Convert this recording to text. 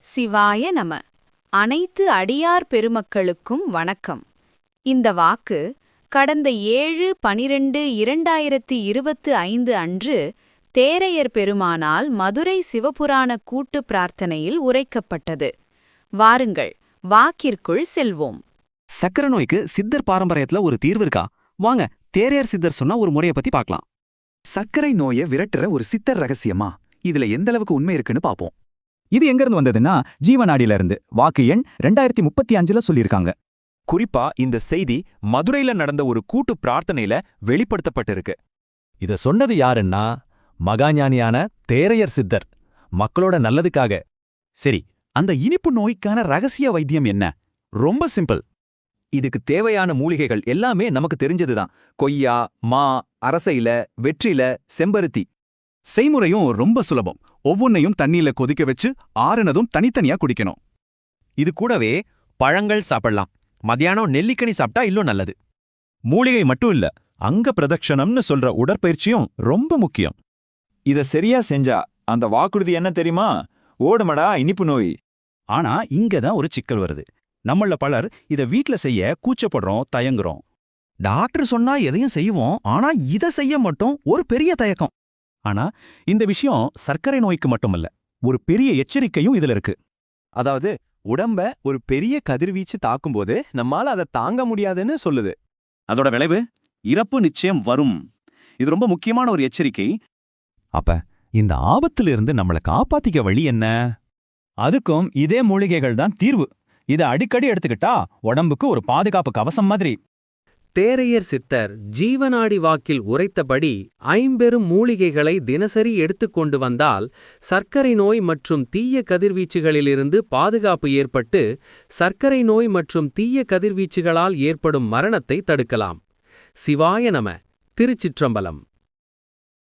சிவாய நம. அனைத்து அடியார் பெருமக்களுக்கும் வணக்கம். இந்த வாக்கு கடந்த 7/12/2025 அன்று தேரையர் பெருமானால் மதுரை சிவபுராண கூட்டு பிரார்த்தனையில் உரைக்கப்பட்டது. வாருங்கள், வாக்கிற்குள் செல்வோம். சக்கர நோய்க்கு சித்தர் பாரம்பரியத்துல ஒரு தீர்வு இருக்கா? வாங்க, தேரையர் சித்தர் சொன்ன ஒரு முறையை பத்தி பார்க்கலாம். சர்க்கரை நோயை விரட்டுற ஒரு சித்தர் ரகசியமா? இதுல எந்த அளவுக்கு உண்மை இருக்குன்னு பாப்போம். இது எங்கிருந்து வந்ததுன்னா, ஜீவநாடியில இருந்து. வாக்கு எண் 2035ல சொல்லியிருக்காங்க. குறிப்பா இந்த செய்தி மதுரையில நடந்த ஒரு கூட்டு பிரார்த்தனையில வெளிப்படுத்தப்பட்டிருக்கு. இத சொன்னது யாருன்னா, மகாஞானியான தேரையர் சித்தர். மக்களோட நல்லதுக்காக. சரி, அந்த இனிப்பு நோய்க்கான ரகசிய வைத்தியம் என்ன? ரொம்ப சிம்பிள். இதுக்கு தேவையான மூலிகைகள் எல்லாமே நமக்கு தெரிஞ்சதுதான். கொய்யா, மா, அரசையில, வெற்றில, செம்பருத்தி. செய்முறையும் ரொம்ப சுலபம். ஒவ்வொன்னையும் தண்ணியில கொதிக்க வச்சு ஆறுனதும் தனித்தனியா குடிக்கணும். இது கூடவே பழங்கள் சாப்பிடலாம். மத்தியானம் நெல்லிக்கனி சாப்பிட்டா இன்னும் நல்லது. மூலிகை மட்டும் இல்ல, அங்க பிரதட்சணம்னு சொல்ற உடற்பயிற்சியும் ரொம்ப முக்கியம். இத சரியா செஞ்சா அந்த வாக்குறுதி என்ன தெரியுமா? ஓடுமடா இனிப்பு நோய். ஆனா இங்கதான் ஒரு சிக்கல் வருது. நம்மள பலர் இத வீட்ல செய்ய கூச்சப்படுறோம், தயங்குறோம். டாக்டர் சொன்னா எதையும் செய்வோம், ஆனா இத செய்ய மட்டும் ஒரு பெரிய தயக்கம். ஆனா இந்த விஷயம் சர்க்கரை நோய்க்கு மட்டுமல்ல, ஒரு பெரிய எச்சரிக்கையும் இதுல இருக்கு. அதாவது உடம்ப ஒரு பெரிய கதிர்வீச்சு தாக்கும்போது நம்மால அதை தாங்க முடியாதுன்னு சொல்லுது. அதோட விளைவு இறப்பு நிச்சயம் வரும். இது ரொம்ப முக்கியமான ஒரு எச்சரிக்கை. அப்ப இந்த ஆபத்திலிருந்து நம்மள காப்பாத்திக்க வழி என்ன? அதுக்கும் இதே மூலிகைகள் தான் தீர்வு. இத அடிக்கடி எடுத்துக்கிட்டா உடம்புக்கு ஒரு பாதுகாப்பு கவசம் மாதிரி. தேரையர் சித்தர் ஜீவநாடி வாக்கில் உரைத்தபடி 50 மூலிகைகளை தினசரி எடுத்துக்கொண்டு வந்தால் சர்க்கரை நோய் மற்றும் தீய கதிர்வீச்சுகளிலிருந்து பாதுகாப்பு ஏற்பட்டு சர்க்கரை நோய் மற்றும் தீய கதிர்வீச்சுகளால் ஏற்படும் மரணத்தை தடுக்கலாம். சிவாய நம. திருச்சிற்றம்பலம்.